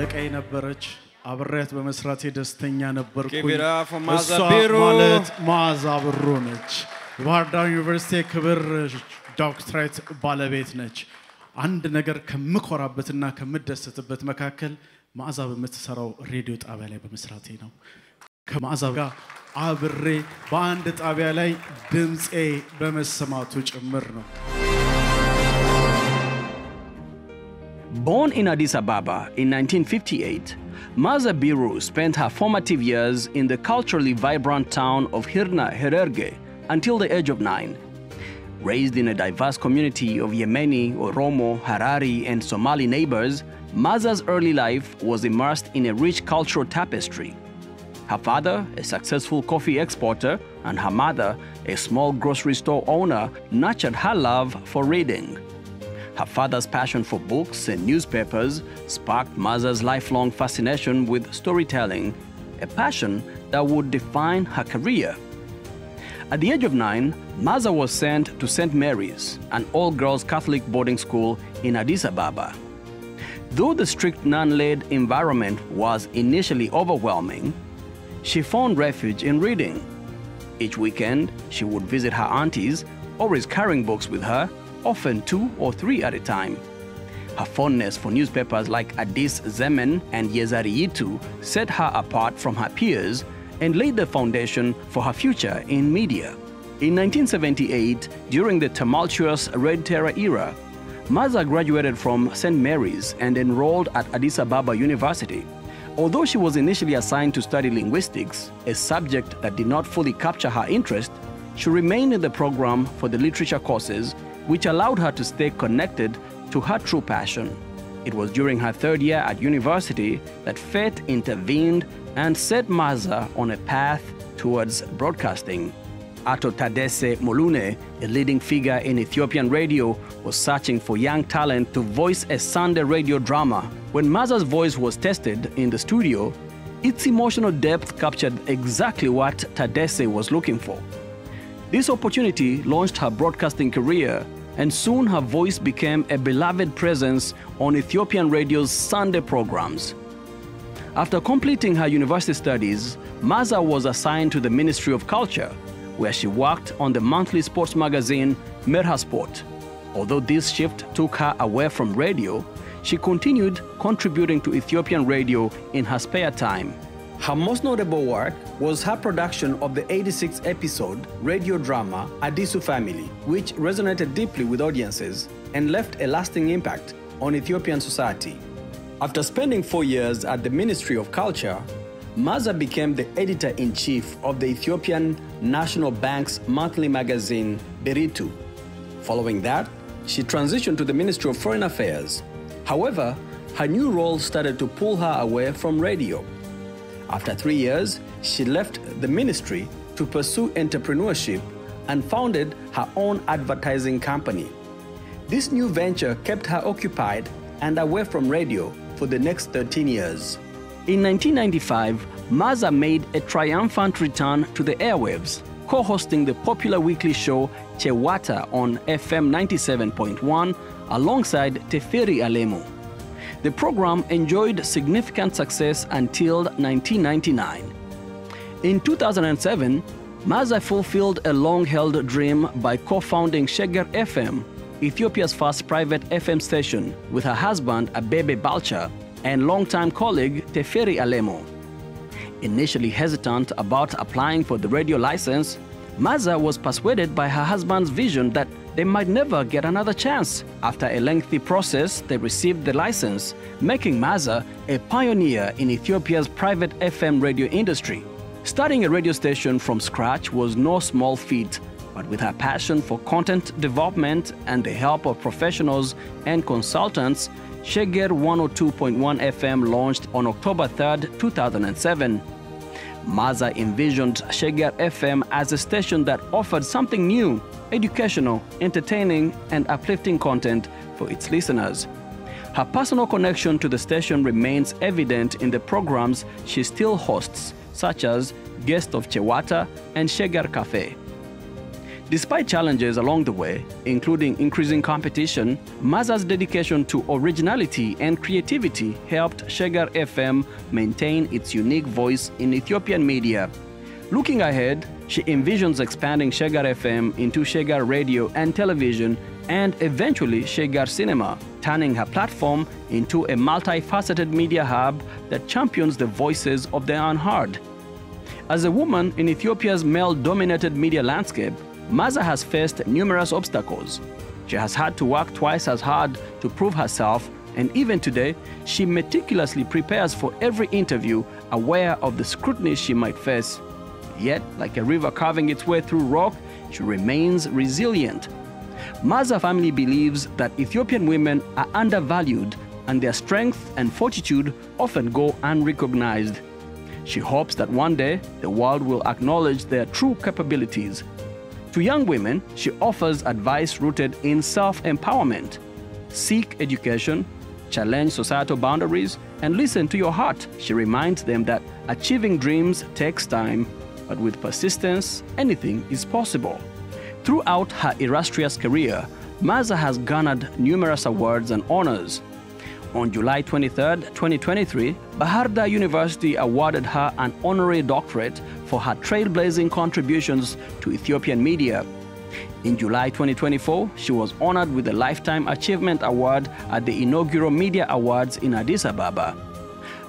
አለቃዬ ነበረች አብሬያት በመስራቴ ደስተኛ ነበርኩኝ እሷ ማለት ማዛ ብሩ ነች ባህር ዳር ዩኒቨርሲቲ ክብር ዶክትሬት ባለቤት ነች አንድ ነገር ከምኮራበትና ከምደሰትበት መካከል ማዛ በመተሰራው ሬዲዮ ጣቢያ ላይ በመስራቴ ነው ከማዛ ጋር አብሬ በአንድ ጣቢያ ላይ ድምጼ በመሰማቱ ጭምር ነው Born in Addis Ababa in 1958, Maza Biru spent her formative years in the culturally vibrant town of Hirna Hererge until the age of 9. Raised in a diverse community of Yemeni, Oromo, Harari, and Somali neighbors, Maza's early life was immersed in a rich cultural tapestry. Her father, a successful coffee exporter, and her mother, a small grocery store owner, nurtured her love for reading. Her father's passion for books and newspapers sparked Maza's lifelong fascination with storytelling, a passion that would define her career. At the age of 9, Maza was sent to St. Mary's, an all-girls Catholic boarding school in Addis Ababa. Though the strict nun-led environment was initially overwhelming, she found refuge in reading. Each weekend, she would visit her aunties, always carrying books with her, often 2 or 3 at a time. Her fondness for newspapers like Addis Zemen and Yezariyitu set her apart from her peers and laid the foundation for her future in media. In 1978, during the tumultuous Red Terror era, Maza graduated from St. Mary's and enrolled at Addis Ababa University. Although she was initially assigned to study linguistics, a subject that did not fully capture her interest, she remained in the program for the literature courses, which allowed her to stay connected to her true passion. It was during her 3rd year at university that fate intervened and set Maza on a path towards broadcasting. Ato Tadesse Molune, a leading figure in Ethiopian radio, was searching for young talent to voice a Sunday radio drama. When Maza's voice was tested in the studio, its emotional depth captured exactly what Tadesse was looking for. This opportunity launched her broadcasting career, and soon her voice became a beloved presence on Ethiopian radio's Sunday programs. After completing her university studies, Maza was assigned to the Ministry of Culture, where she worked on the monthly sports magazine Merha Sport. Although this shift took her away from radio, she continued contributing to Ethiopian radio in her spare time. Her most notable work was her production of the 86th episode radio drama Addisu Family, which resonated deeply with audiences and left a lasting impact on Ethiopian society. After spending 4 years at the Ministry of Culture, Maza became the editor-in-chief of the Ethiopian National Bank's monthly magazine Beritu. Following that, she transitioned to the Ministry of Foreign Affairs. However, her new role started to pull her away from radio. After 3 years, she left the ministry to pursue entrepreneurship and founded her own advertising company. This new venture kept her occupied and away from radio for the next 13 years. In 1995, Maza made a triumphant return to the airwaves, co-hosting the popular weekly show Chewata on FM 97.1 alongside Teferi Alemu. The program enjoyed significant success until 1999. In 2007, Maza fulfilled a long-held dream by co-founding Sheger FM, Ethiopia's first private FM station, with her husband Abebe Balcha and longtime colleague Teferi Alemo. Initially hesitant about applying for the radio license, Maza was persuaded by her husband's vision that they might never get another chance. After a lengthy process, they received the license, making Maza a pioneer in Ethiopia's private FM radio industry. Starting a radio station from scratch was no small feat, but with her passion for content development and the help of professionals and consultants, Sheger 102.1 FM launched on October 3, 2007. Maza envisioned Sheger FM as a station that offered something new, educational, entertaining, and uplifting content for its listeners. Her personal connection to the station remains evident in the programs she still hosts, such as Guest of Chewata and Sheger Cafe. Despite challenges along the way, including increasing competition, Maza's dedication to originality and creativity helped Shegar FM maintain its unique voice in Ethiopian media. Looking ahead, she envisions expanding Shegar FM into Shegar Radio and Television and eventually Shegar Cinema, turning her platform into a multifaceted media hub that champions the voices of the unheard. As a woman in Ethiopia's male-dominated media landscape, Maza has faced numerous obstacles. She has had to work twice as hard to prove herself, and even today, she meticulously prepares for every interview, aware of the scrutiny she might face. Yet, like a river carving its way through rock, she remains resilient. Maza family believes that Ethiopian women are undervalued and their strength and fortitude often go unrecognized. She hopes that one day the world will acknowledge their true capabilities. To young women, she offers advice rooted in self-empowerment. Seek education, challenge societal boundaries, and listen to your heart. She reminds them that achieving dreams takes time, but with persistence, anything is possible. Throughout her illustrious career, Maza has garnered numerous awards and honors. On July 23, 2023, Bahar Dar University awarded her an honorary doctorate for her trailblazing contributions to Ethiopian media. In July 2024, she was honored with the Lifetime Achievement Award at the inaugural Media Awards in Addis Ababa.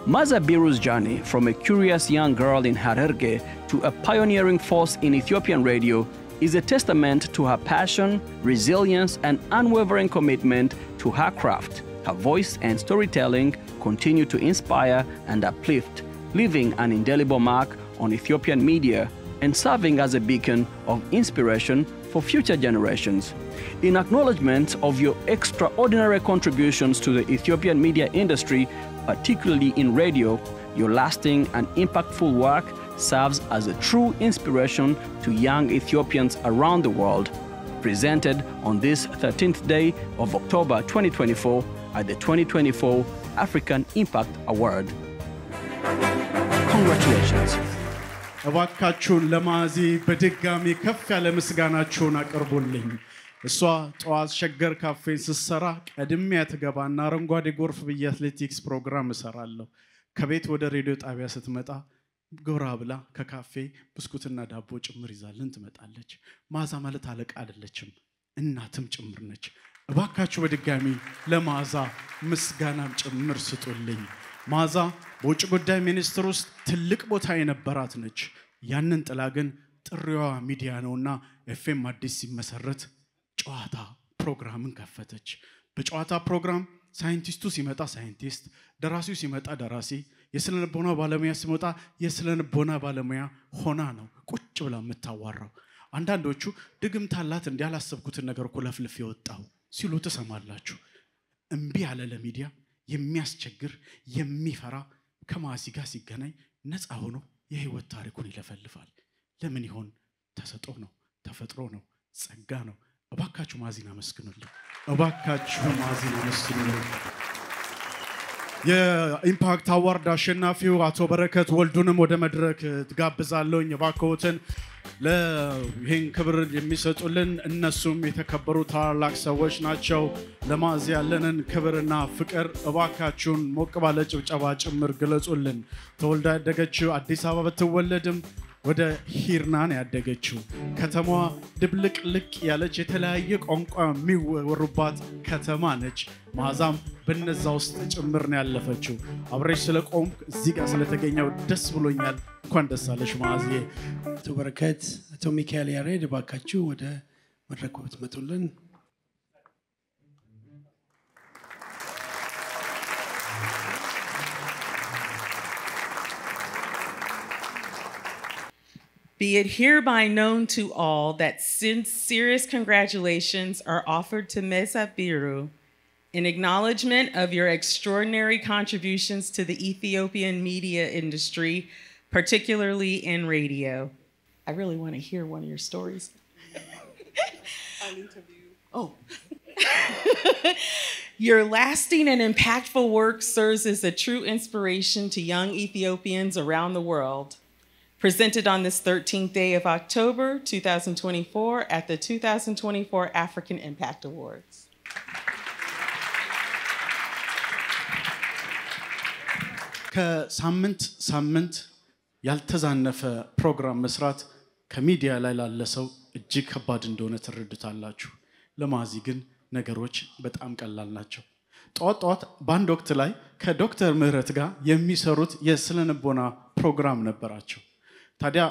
Maza Biru's journey from a curious young girl in Harerge to a pioneering force in Ethiopian radio is a testament to her passion, resilience, and unwavering commitment to her craft. Her voice and storytelling continue to inspire and uplift, leaving an indelible mark on Ethiopian media and serving as a beacon of inspiration for future generations. In acknowledgement of your extraordinary contributions to the Ethiopian media industry, particularly in radio, your lasting and impactful work serves as a true inspiration to young Ethiopians around the world. Presented on this 13th day of October 2024 at the 2024 African Impact Award. Congratulations. እባካችሁን ለማዚ በድጋሚ ከፍ ያለ ምስጋናችሁን አቀርቡልኝ። እሷ ጠዋት ሸገር ካፌን ስትሰራ ቀድሜ ተገባና አረንጓዴ ጎርፍ በአትሌቲክስ ፕሮግራም እሰራለሁ። ከቤት ወደ ሬዲዮ ጣቢያ ስትመጣ ጎራ ብላ ከካፌ ብስኩትና ዳቦ ጭምር ይዛልን ትመጣለች። ማዛ ማለት አለቃ አይደለችም፣ እናትም ጭምር ነች። እባካችሁ በድጋሚ ለማዛ ምስጋናም ጭምር ስጡልኝ። ማዛ በውጭ ጉዳይ ሚኒስትር ውስጥ ትልቅ ቦታ የነበራት ነች። ያንን ጥላ ግን ጥሪዋ ሚዲያ ነውና ኤፍኤም አዲስ ሲመሰረት ጨዋታ ፕሮግራምን ከፈተች። በጨዋታ ፕሮግራም ሳይንቲስቱ ሲመጣ ሳይንቲስት፣ ደራሲው ሲመጣ ደራሲ፣ የስለንቦና ባለሙያ ሲመጣ የስለንቦና ባለሙያ ሆና ነው ቁጭ ብላ የምታዋራው። አንዳንዶቹ ድግምት አላት እንዴ ያላሰብኩትን ነገር እኮ ለፍልፍ ይወጣው ሲሉ ተሰማላችሁ። እምቢ ያለ ለሚዲያ የሚያስቸግር የሚፈራ ከማዚ ጋር ሲገናኝ ነፃ ሆኖ የህይወት ታሪኩን ይለፈልፋል። ለምን ይሆን? ተሰጦ ነው፣ ተፈጥሮ ነው፣ ጸጋ ነው። እባካችሁ ማዚን አመስግኑልኝ። እባካችሁ ማዚን አመስግኑልኝ። የኢምፓክት አዋርድ አሸናፊው አቶ በረከት ወልዱንም ወደ መድረክ ትጋብዛለሁኝ። እባክዎትን ለይህን ክብር የሚሰጡልን እነሱም የተከበሩ ታላላቅ ሰዎች ናቸው። ለማዚ ያለንን ክብርና ፍቅር እባካችሁን ሞቅ ባለ ጭብጨባ ጭምር ግለጹልን። ተወልዳ ያደገችው አዲስ አበባ ብትወለድም ወደ ሂርናን ያደገችው ከተማዋ ድብልቅ ልቅ ያለች የተለያየ ቋንቋ የሚወሩባት ከተማ ነች። ማዛም በነዛ ውስጥ ጭምር ነው ያለፈችው። አብሬሽ ስለቆም እዚህ ጋር ስለተገኘው ደስ ብሎኛል። እንኳን ደስ አለሽ ማዚ። ተበረከት አቶ ሚካኤል ያሬድ ባካችሁ ወደ መድረኩ ትመጡልን። Be it hereby known to all that sincerest congratulations are offered to Ms. Abiru in acknowledgement of your extraordinary contributions to the Ethiopian media industry, particularly in radio. I really want to hear one of your stories. I'll interview. Oh. Your lasting and impactful work serves as a true inspiration to young Ethiopians around the world. presented on this 13th day of October 2024 at the 2024 African Impact Awards. ሳምንት ያልተዛነፈ ፕሮግራም መስራት ከሚዲያ ላይ ላለሰው እጅግ ከባድ እንደሆነ ትረዱታላችሁ። ለማዚ ግን ነገሮች በጣም ቀላል ናቸው። ጧት ባንድ ወቅት ላይ ከዶክተር ምህረት ጋር የሚሰሩት የስለንቦና ፕሮግራም ነበራቸው። ታዲያ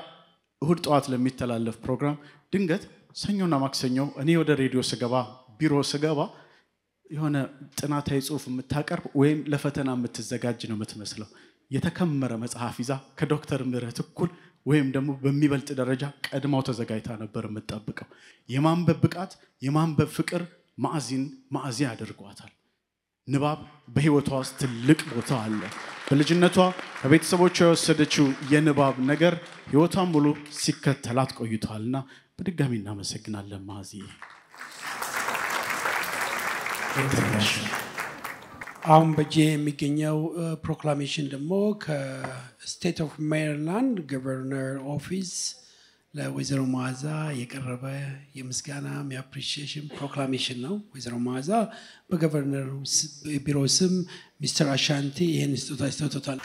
እሁድ ጧት ለሚተላለፍ ፕሮግራም ድንገት ሰኞና ማክሰኞ እኔ ወደ ሬዲዮ ስገባ ቢሮ ስገባ የሆነ ጥናታዊ ጽሁፍ የምታቀርብ ወይም ለፈተና የምትዘጋጅ ነው የምትመስለው። የተከመረ መጽሐፍ ይዛ ከዶክተር ምህረት እኩል ወይም ደግሞ በሚበልጥ ደረጃ ቀድማው ተዘጋጅታ ነበር የምትጠብቀው። የማንበብ ብቃት የማንበብ ፍቅር ማዕዚ ያደርጓታል። ንባብ በህይወቷ ውስጥ ትልቅ ቦታ አለ። በልጅነቷ ከቤተሰቦቿ የወሰደችው የንባብ ነገር ህይወቷን ሙሉ ሲከተላት ቆይቷልና በድጋሚ እናመሰግናለን ማዚ። አሁን በጄ የሚገኘው ፕሮክላሜሽን ደግሞ ከስቴት ኦፍ ሜሪላንድ ገቨርነር ኦፊስ ለወይዘሮ ማዛ የቀረበ የምስጋና የአፕሪሺዬሽን ፕሮክላሜሽን ነው። ወይዘሮ ማዛ በገቨርነሩ ቢሮ ስም ሚስተር አሻንቲ ይሄን ስጦታ ይሰጡታል።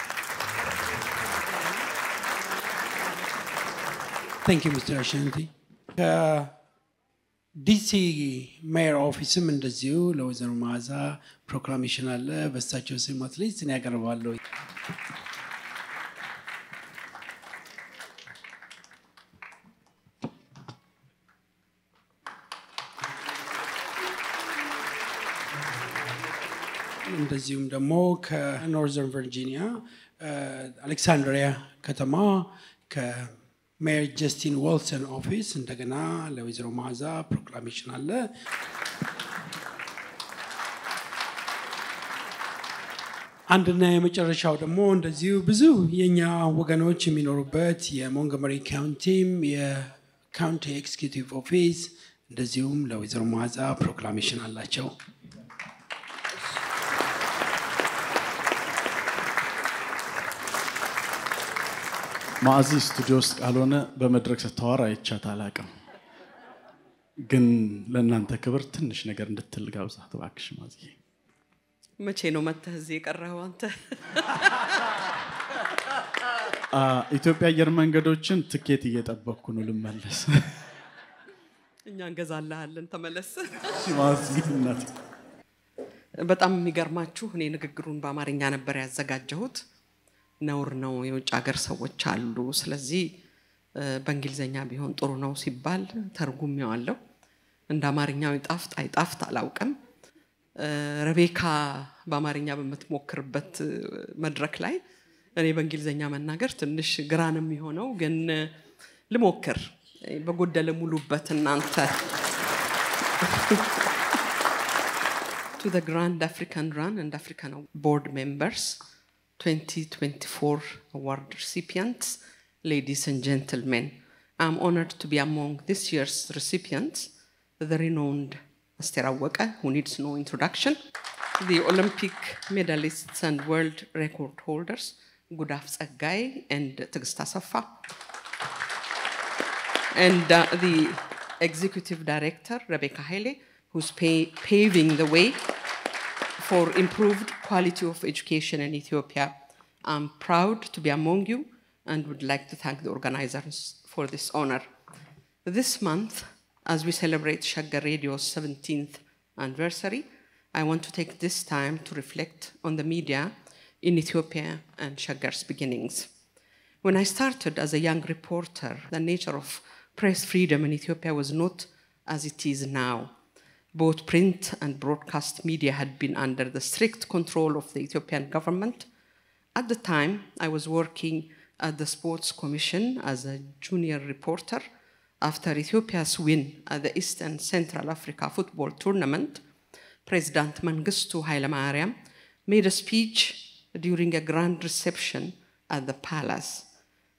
Thank you Mr. Ashanti. ዲሲ ሜየር ኦፊስም እንደዚሁ ለወይዘሮ ማዛ ፕሮክላሜሽን አለ። በእሳቸው ስም አትሊስት እኔ ያቀርባለሁ። እንደዚሁም ደግሞ ከኖርዘርን ቨርጂኒያ አሌክሳንድሪያ ከተማ ከሜየር ጀስቲን ዎልሰን ኦፊስ እንደገና ለወይዘሮ ማዛ ፕሮክላሜሽን አለ። አንድና የመጨረሻው ደግሞ እንደዚሁ ብዙ የኛ ወገኖች የሚኖሩበት የሞንጎመሪ ካውንቲም የካውንቲ ኤክስኪዩቲቭ ኦፊስ እንደዚሁም ለወይዘሮ ማዛ ፕሮክላሜሽን አላቸው። ማዚ ስቱዲዮስ ካልሆነ በመድረክ ተታወራ አይቻት አላቀም። ግን ለእናንተ ክብር ትንሽ ነገር እንድትል ጋብዛት እባክሽ ማዚ። መቼ ነው መተህ እዚህ የቀረኸው አንተ? ኢትዮጵያ አየር መንገዶችን ትኬት እየጠበቅኩ ነው ልመለስ። እኛ እንገዛልሃለን ተመለስ። ማዚ እናት በጣም የሚገርማችሁ እኔ ንግግሩን በአማርኛ ነበር ያዘጋጀሁት። ነውር ነው የውጭ ሀገር ሰዎች አሉ ስለዚህ በእንግሊዘኛ ቢሆን ጥሩ ነው ሲባል ተርጉሜዋለሁ። እንደ አማርኛው ይጣፍጥ አይጣፍጥ አላውቅም። ረቤካ በአማርኛ በመትሞክርበት መድረክ ላይ እኔ በእንግሊዘኛ መናገር ትንሽ ግራ ነው የሚሆነው ግን ልሞክር በጎደለ ሙሉበት እናንተ። To the Grand African Run and African Board members 2024 award recipients, ladies and gentlemen, I'm honored to be among this year's recipients, the renowned Aster Awaka, who needs no introduction, the Olympic medalists and world record holders, Gudaf Tsaggai and Tigst Asafa, and the executive director, Rebecca Haile, who's paving the way for improved quality of education in Ethiopia. I'm proud to be among you and would like to thank the organizers for this honor. This month, as we celebrate Shaggar Radio's 17th anniversary, I want to take this time to reflect on the media in Ethiopia and Shaggar's beginnings. When I started as a young reporter, the nature of press freedom in Ethiopia was not as it is now. Both print and broadcast media had been under the strict control of the Ethiopian government. At the time, I was working at the Sports Commission as a junior reporter. After Ethiopia's win at the East and Central Africa Football Tournament, President Mengistu Haile Mariam made a speech during a grand reception at the palace.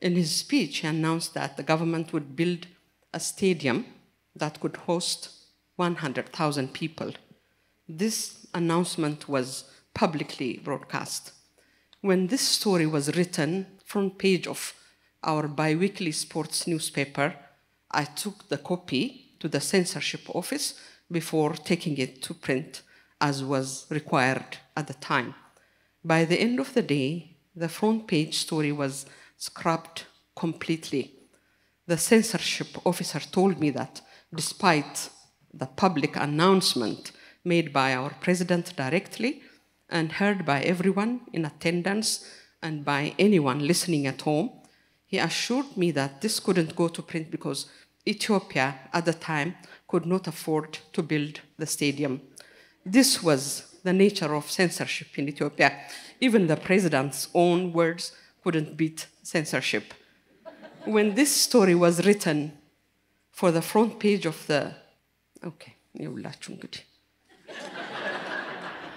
In his speech, he announced that the government would build a stadium that could host 100,000 people. This announcement was publicly broadcast. When this story was written, front page of our bi-weekly sports newspaper, I took the copy to the censorship office before taking it to print, as was required at the time. By the end of the day, the front page story was scrapped completely. The censorship officer told me that despite the public announcement made by our president directly and heard by everyone in attendance and by anyone listening at home, he assured me that this couldn't go to print because Ethiopia at the time could not afford to build the stadium. This was the nature of censorship in Ethiopia. Even the president's own words couldn't beat censorship. When this story was written for the front page of the... Okay,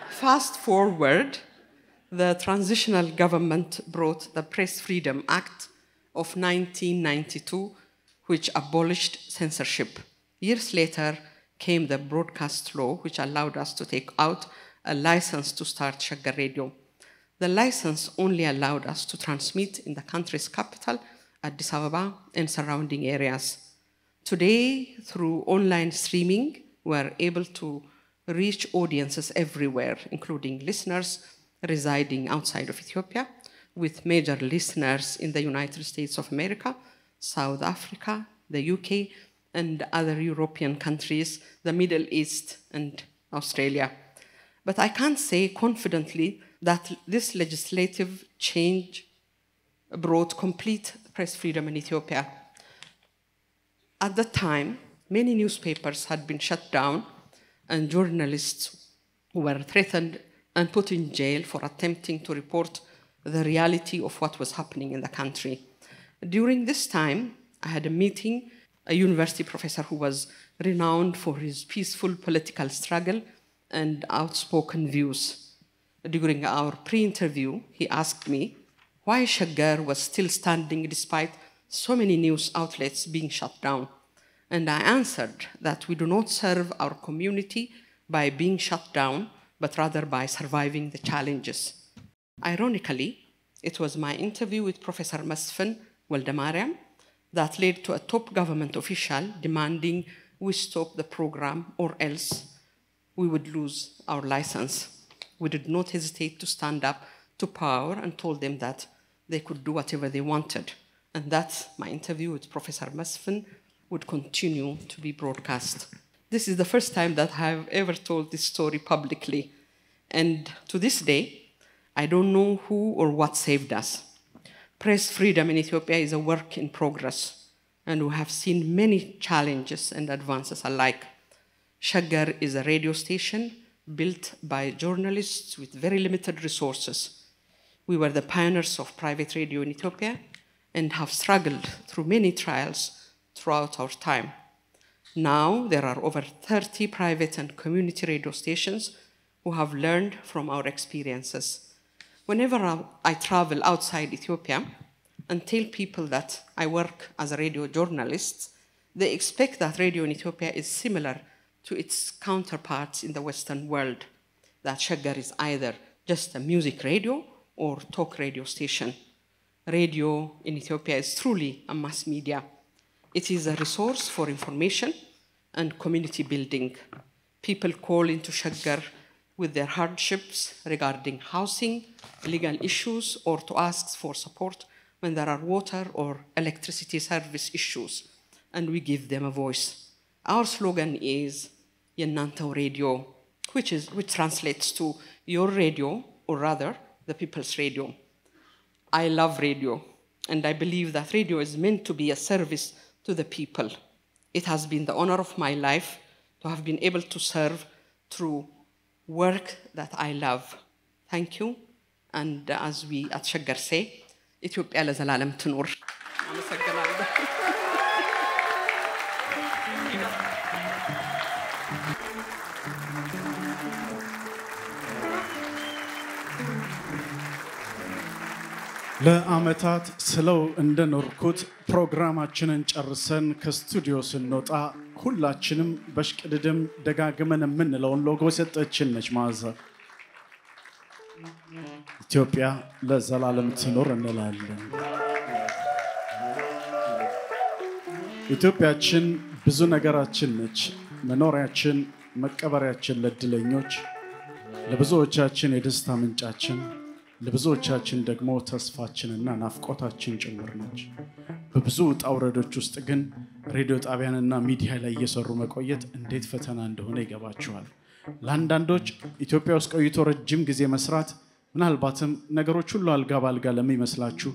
fast forward, the transitional government brought the Press Freedom Act of 1992, which abolished censorship. Years later came the broadcast law, which allowed us to take out a license to start Shaggar Radio. The license only allowed us to transmit in the country's capital, Addis Ababa, and surrounding areas. Today, through online streaming, we're able to reach audiences everywhere, including listeners residing outside of Ethiopia, with major listeners in the United States of America, South Africa, the UK, and other European countries, the Middle East, and Australia. But I can't say confidently that this legislative change brought complete press freedom in Ethiopia. At the time, many newspapers had been shut down, and journalists were threatened and put in jail for attempting to report the reality of what was happening in the country. During this time, I had a meeting, a university professor who was renowned for his peaceful political struggle and outspoken views. During our pre-interview, he asked me why Shaggar was still standing despite so many news outlets being shut down. And I answered that we do not serve our community by being shut down, but rather by surviving the challenges. Ironically, it was my interview with Professor Mesfin Waldemariam that led to a top government official demanding we stop the program or else we would lose our license. We did not hesitate to stand up to power and told them that they could do whatever they wanted. And that my interview with Professor Mesfin would continue to be broadcast. This is the first time that I've ever told this story publicly. And to this day, I don't know who or what saved us. Press freedom in Ethiopia is a work in progress, and we have seen many challenges and advances alike. Shaggar is a radio station built by journalists with very limited resources. We were the pioneers of private radio in Ethiopia and have struggled through many trials throughout our time. Now, there are over 30 private and community radio stations who have learned from our experiences. Whenever I travel outside Ethiopia and tell people that I work as a radio journalist, they expect that radio in Ethiopia is similar to its counterparts in the Western world, that Shaggar is either just a music radio or talk radio station. Radio in Ethiopia is truly a mass media. It is a resource for information and community building. People call into Shaggar with their hardships regarding housing, legal issues, or to ask for support when there are water or electricity service issues, and we give them a voice. Our slogan is Yenantao Radio, which translates to your radio, or rather, the people's radio. I love radio, and I believe that radio is meant to be a service to the people. It has been the honor of my life to have been able to serve through work that I love. Thank you. And as we at Shaggar say, Ethiopia ለዘላለም ትኑር. አመሰግናለሁ. ለአመታት ስለው እንደኖርኩት ፕሮግራማችንን ጨርሰን ከስቱዲዮ ስንወጣ ሁላችንም በሽቅድድም ደጋግመን የምንለውን ሎጎ ሰጠችን ነች ማዛ ኢትዮጵያ ለዘላለም ትኖር እንላለን ኢትዮጵያችን ብዙ ነገራችን ነች መኖሪያችን መቀበሪያችን ለድለኞች ለብዙዎቻችን የደስታ ምንጫችን ለብዙዎቻችን ደግሞ ተስፋችንና ናፍቆታችን ጭምር ነች በብዙ ጣውረዶች ውስጥ ግን ሬዲዮ ጣቢያንና ሚዲያ ላይ እየሰሩ መቆየት እንዴት ፈተና እንደሆነ ይገባችኋል ለአንዳንዶች ኢትዮጵያ ውስጥ ቆይቶ ረጅም ጊዜ መስራት ምናልባትም ነገሮች ሁሉ አልጋ ባልጋ ለሚመስላችሁ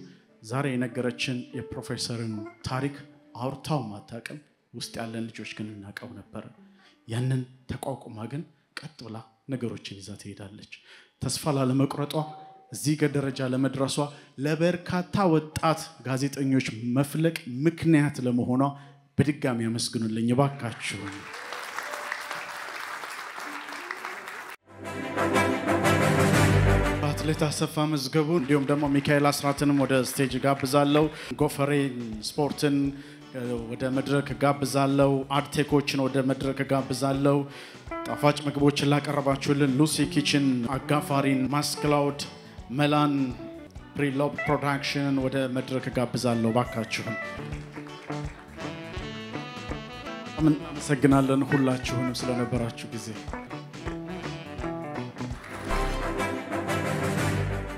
ዛሬ የነገረችን የፕሮፌሰርን ታሪክ አውርታው ማታቀም ውስጥ ያለን ልጆች ግን እናቀው ነበር ያንን ተቋቁማ ግን ቀጥ ብላ ነገሮችን ይዛ ትሄዳለች ተስፋ ላለመቁረጧ እዚህ ደረጃ ለመድረሷ ለበርካታ ወጣት ጋዜጠኞች መፍለቅ ምክንያት ለመሆኗ በድጋሚ አመስግኑልኝ ባካችሁ አትሌት አሰፋ መዝገቡ እንዲሁም ደግሞ ሚካኤል አስራትንም ወደ ስቴጅ ጋብዛለሁ ጎፈሬ ስፖርትን ወደ መድረክ ጋብዛለሁ አርቴኮችን ወደ መድረክ ጋብዛለሁ ጣፋጭ ምግቦችን ላቀረባችሁልን ሉሲ ኪችን አጋፋሪን ማስክላውድ መላን ፕሪሎብ ፕሮዳክሽን ወደ መድረክ ጋብዛለሁ ባካችሁ አመሰግናለን ሁላችሁንም ስለነበራችሁ ጊዜ